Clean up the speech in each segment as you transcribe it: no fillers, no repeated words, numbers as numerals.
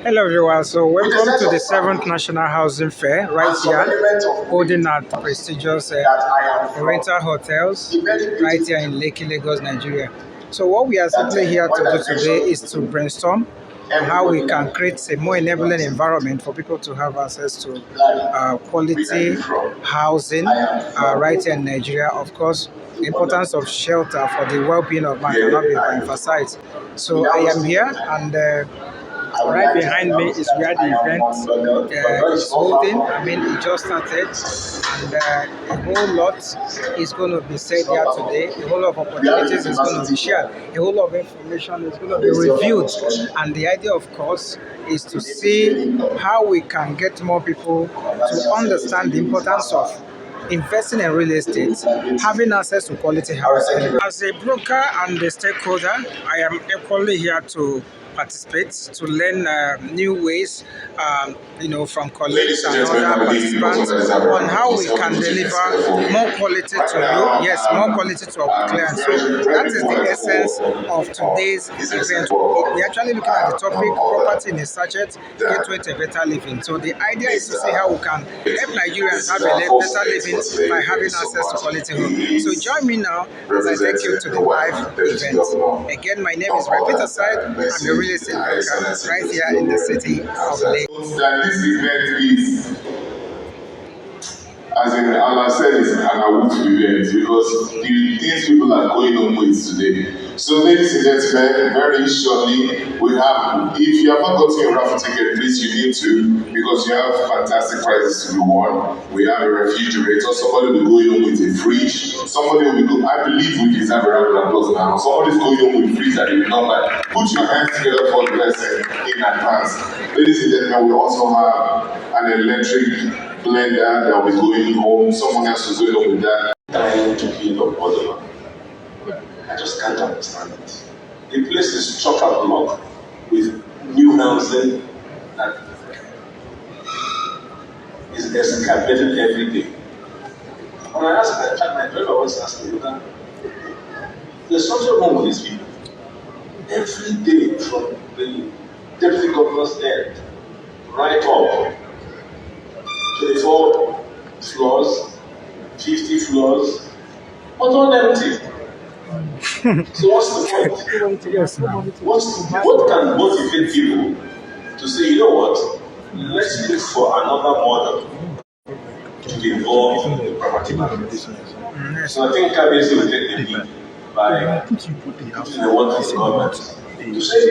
Hello everyone, so welcome to the 7th National Housing Fair right here, holding at prestigious Oriental hotels right here in Lekki, Lagos, Nigeria. So what we are simply here to do today is to brainstorm on how we can create a more enabling environment for people to have access to quality housing right here in Nigeria. Of course, the importance of shelter for the well-being of man cannot be emphasized. So I am here and right behind me is where the event is holding. I mean, it just started, and a whole lot is going to be said here today. A whole lot of opportunities is going to be shared. A whole lot of information is going to be reviewed. And the idea, of course, is to see how we can get more people to understand the importance of investing in real estate, having access to quality housing. As a broker and a stakeholder, I am equally here to participate, to learn new ways, from colleagues and other participants on how we can deliver more quality to you, yes, more quality to our clients. So that is the essence of today's event. We're actually looking at the topic, property in a SATCHET, gateway to a better living. So the idea is to see how we can help Nigerians have a better living by having access to quality home. So join me now as I take you to the live event. Again, my name is Peter Side. I'm a real estate broker right here in the city of Lagos. That this event is, as in Allah said, is an awoof event because the things people are going on with today. So ladies and gentlemen, very shortly, we have, if you have not gotten your raffle ticket, please you need to, because you have fantastic prizes to be won. We have a refrigerator, somebody will be going on with a fridge, somebody will be going, I believe we deserve a round of applause now. Somebody's going on with a fridge that you know, like, put your hands together for the blessing in advance. Ladies and gentlemen, we also have an electric blender that will be going home. Someone else is going on with that. Dying to build up other. I just can't understand it. The place is chock-a-block with new housing that is excavated every day. When I asked my driver always asked me, there's something wrong with these people. Every day from the deputy governor's end right up 24 floors, 50 floors, but all empty. So what's the point? What can motivate people to say, you know what, let's look for another model to be involved in the property market. So I think KBC will take the lead by putting the work of the government to say,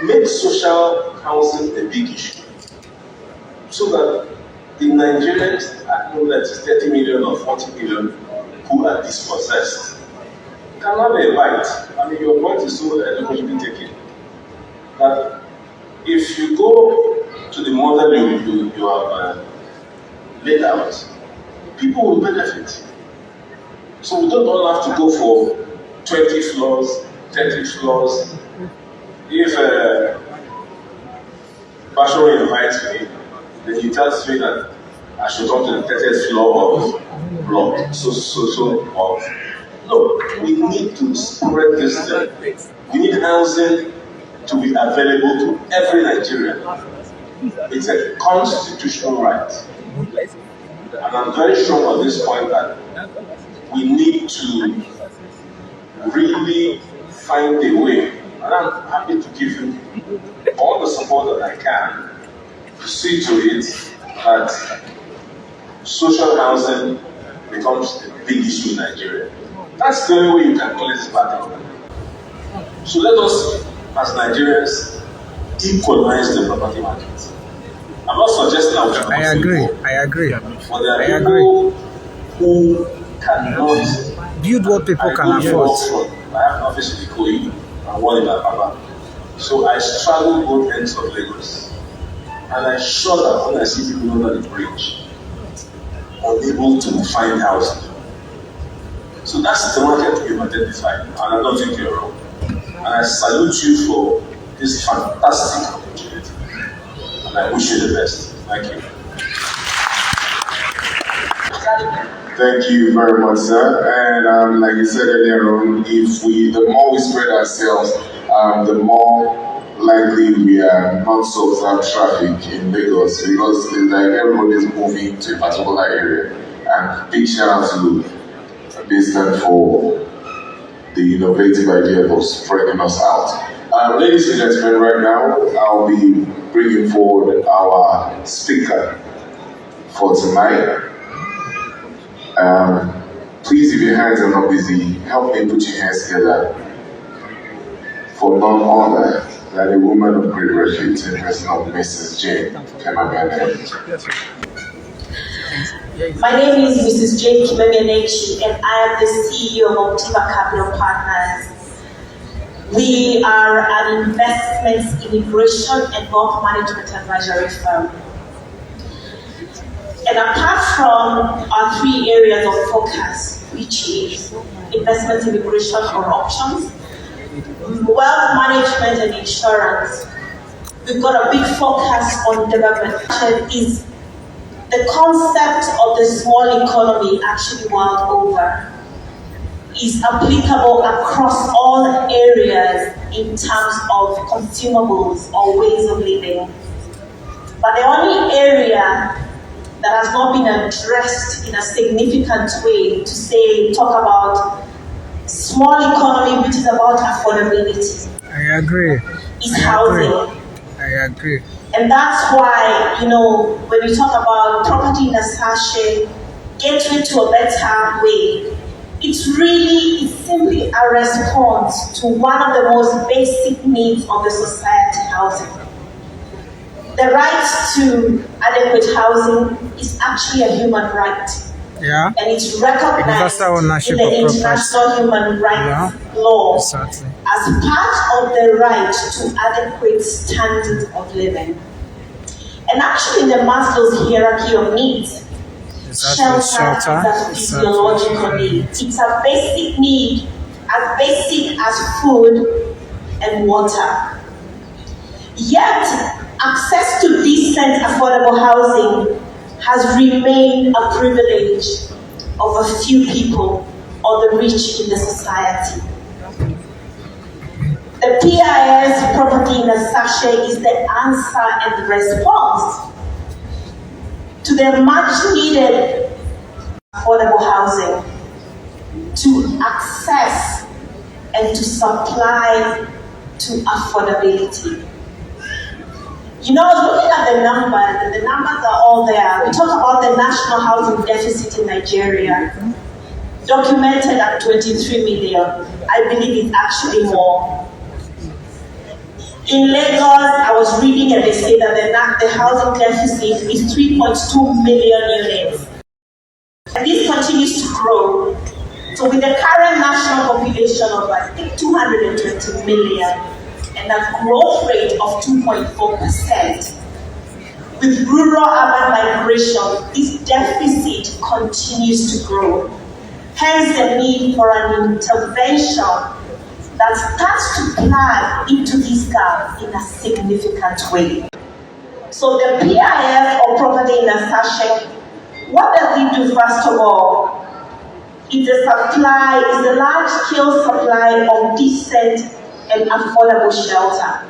make social housing a big issue. So that the Nigerians, I know that is 30 million or 40 million who are dispossessed, can have a right. I mean, your point is so eloquently taken. That if you go to the model you have laid out, people will benefit. So we don't all have to go for 20 floors, 30 floors. If Bashir invites me, then he tells me that I should come to the 30th floor of block. No, we need to spread this thing. We need housing to be available to every Nigerian. It's a constitutional right. And I'm very sure on this point that we need to really find a way. And I'm happy to give you all the support that I can to see to it that social housing becomes a big issue in Nigeria. That's the only way you can clear this battle. So let us, as Nigerians, equalize the property market. I'm not suggesting that we should. I agree. But there are people who cannot build what people can afford. I have an office in Ikoyi and one in Apapa. So I straddle both ends of Lagos. And I'm sure that when I see people under the bridge, unable to find housing. So that's the market we've identified, and I don't think you're wrong. And I salute you for this fantastic opportunity. And I wish you the best. Thank you. Thank you very much, sir. And like you said earlier on, the more we spread ourselves, the more likely we are not to observe traffic in Lagos because it's like everybody's moving to a particular area. And big shout out to this stand for the innovative idea of spreading us out. Ladies and gentlemen, right now I'll be bringing forward our speaker for tonight. Please, if your hands are not busy, help me put your hands together for none other than a woman of great repute in person of Mrs. Jane Kemagane. My name is Mrs. Jane Kemagane, and I am the CEO of Optiva Capital Partners. We are an investments, immigration, and wealth management advisory firm. And apart from our 3 areas of focus, which is investment, immigration, or options, wealth management and insurance, we've got a big focus on development. Is the concept of the small economy actually world over is applicable across all areas in terms of consumables or ways of living. But the only area that has not been addressed in a significant way to talk about small economy, which is about affordability. I agree. Is housing. I agree. And that's why, when we talk about property in a sachet, gateway to a better way, it's simply a response to one of the most basic needs of the society, housing. The right to adequate housing is actually a human right. Yeah. And it's recognized in the International Human Rights Law as part of the right to adequate standard of living. And actually in the Maslow's hierarchy of needs, shelter is a physiological need. It's a basic need, as basic as food and water. Yet, access to decent, affordable housing has remained a privilege of a few people or the rich in the society. The PIS property in a sachet is the answer and the response to the much needed affordable housing, to access and to supply to affordability. I was looking at the numbers, and the numbers are all there. We talk about the national housing deficit in Nigeria, documented at 23 million. I believe it's actually more. In Lagos, I was reading and they say that the housing deficit is 3.2 million units. And this continues to grow. So with the current national population of, I think, 220 million, and a growth rate of 2.4%. With rural-urban migration, this deficit continues to grow. Hence the need for an intervention that starts to plug into this gap in a significant way. So the PIF, or property in a sachet, what does it do first of all? It's a large-scale supply of decent and affordable shelter.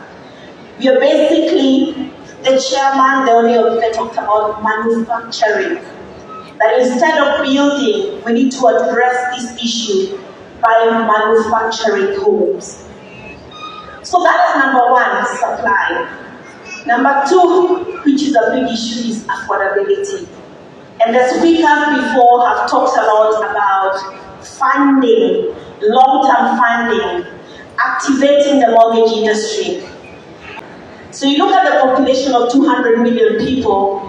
We are basically, the chairman, the only of them talked about manufacturing. That instead of building, we need to address this issue by manufacturing homes. So that is number one, supply. Number two, which is a big issue, is affordability. And the speakers before have talked a lot about funding, long-term funding, activating the mortgage industry. So you look at the population of 200 million people,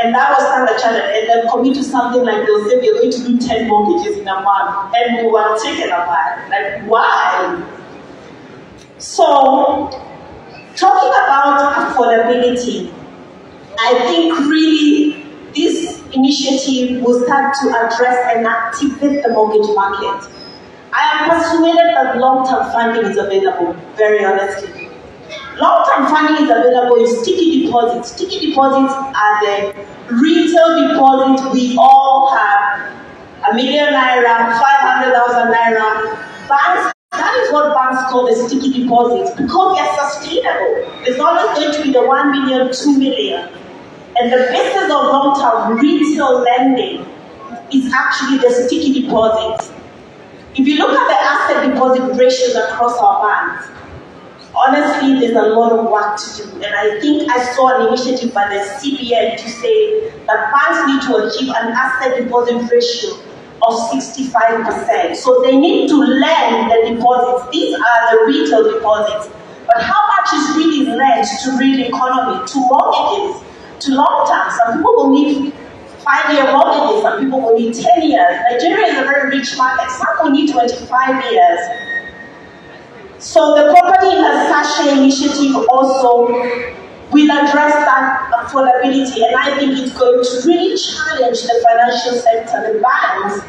and that was Standard Chartered, and then commit to something like they'll say we're going to do 10 mortgages in a month, and we were taken aback. Like, why? So, talking about affordability, I think really this initiative will start to address and activate the mortgage market. I am persuaded that long-term funding is available, very honestly. Long-term funding is available in sticky deposits. Sticky deposits are the retail deposits we all have. ₦1 million, 500,000 naira. Banks, that that is what banks call the sticky deposits, because they're sustainable. There's always going to be the 1 million, 2 million. And the basis of long-term retail lending is actually the sticky deposits. If you look at the asset deposit ratios across our banks, honestly, there's a lot of work to do. And I think I saw an initiative by the CBN to say that banks need to achieve an asset deposit ratio of 65%. So they need to lend the deposits. These are the retail deposits. But how much is really lent to real economy, to mortgages, to long term? Some people will need 5-year mortgages, some people will need 10 years. Nigeria is a very rich market, some will need 25 years. So the property in a SATCHET initiative also will address that affordability, and I think it's going to really challenge the financial sector, the banks,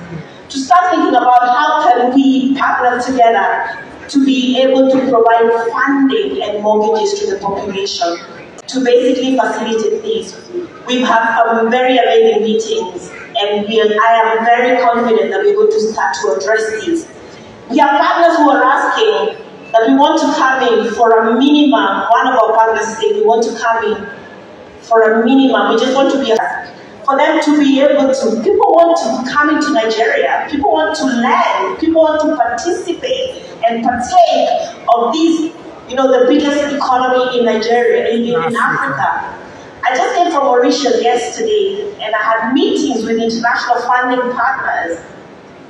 to start thinking about how can we partner together to be able to provide funding and mortgages to the population to basically facilitate this. We've had some very amazing meetings, and I am very confident that we're going to start to address these. We have partners who are asking that we want to come in for a minimum. One of our partners said we want to come in for a minimum. We just want to be for them to be able to. People want to come into Nigeria. People want to learn. People want to participate and partake of these, the biggest economy in Nigeria, in Africa. I just came from Mauritius yesterday, and I had meetings with international funding partners.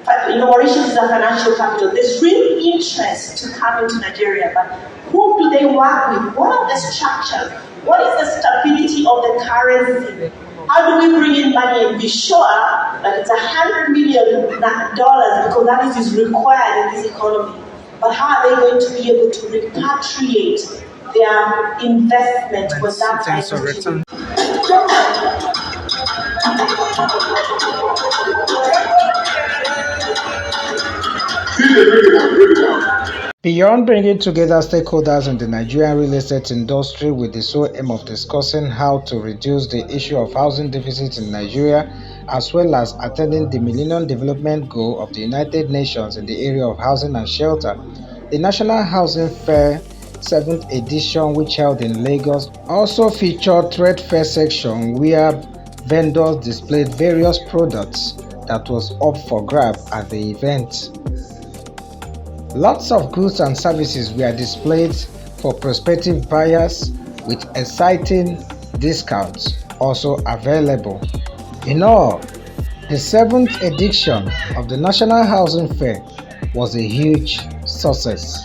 Mauritius is a financial capital. There's real interest to come into Nigeria, but who do they work with? What are the structures? What is the stability of the currency? How do we bring in money and be sure that it's $100 million because that is required in this economy? But how are they going to be able to repatriate their investment with that type of return? Beyond bringing together stakeholders in the Nigerian real estate industry with the sole aim of discussing how to reduce the issue of housing deficit in Nigeria, as well as attaining the Millennium Development Goal of the United Nations in the area of housing and shelter, the National Housing Fair 7th edition, which held in Lagos, also featured trade fair section where vendors displayed various products that was up for grab at the event. Lots of goods and services were displayed for prospective buyers with exciting discounts also available. In all, the 7th edition of the National Housing Fair was a huge success.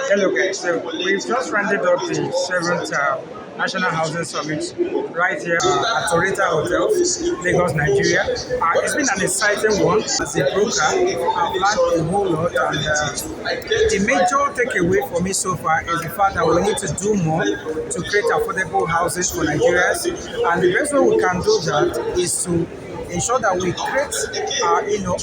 Hello guys, so we've just rounded up the 7th National Housing Summit right here at Oriental Hotel, Lagos, Nigeria. It's been an exciting one. As a broker, I've learned a whole lot, and the major takeaway for me so far is the fact that we need to do more to create affordable housing for Nigerians, and the best way we can do that is to ensure that we create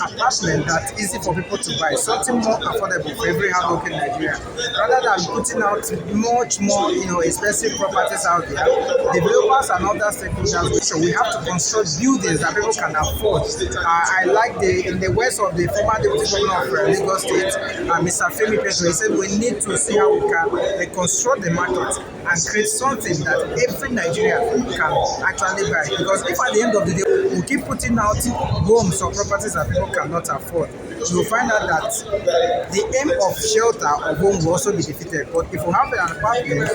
apartment that's easy for people to buy, something more affordable for every hardworking Nigerian, rather than putting out much more expensive properties out there. Developers and other stakeholders, so we have to construct buildings that people can afford. I like in the words of the former deputy governor of Lagos State, Mr. Femi Pedro. He said we need to see how we can reconstruct the market and create something that every Nigerian can actually buy, because if at the end of the day we keep putting out homes or properties that people cannot afford, you'll find out that the aim of shelter or home will also be defeated. But if we have an apartment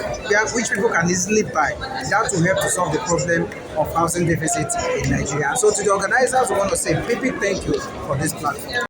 which people can easily buy, that will help to solve the problem of housing deficit in Nigeria. So to the organizers, we want to say a big thank you for this platform.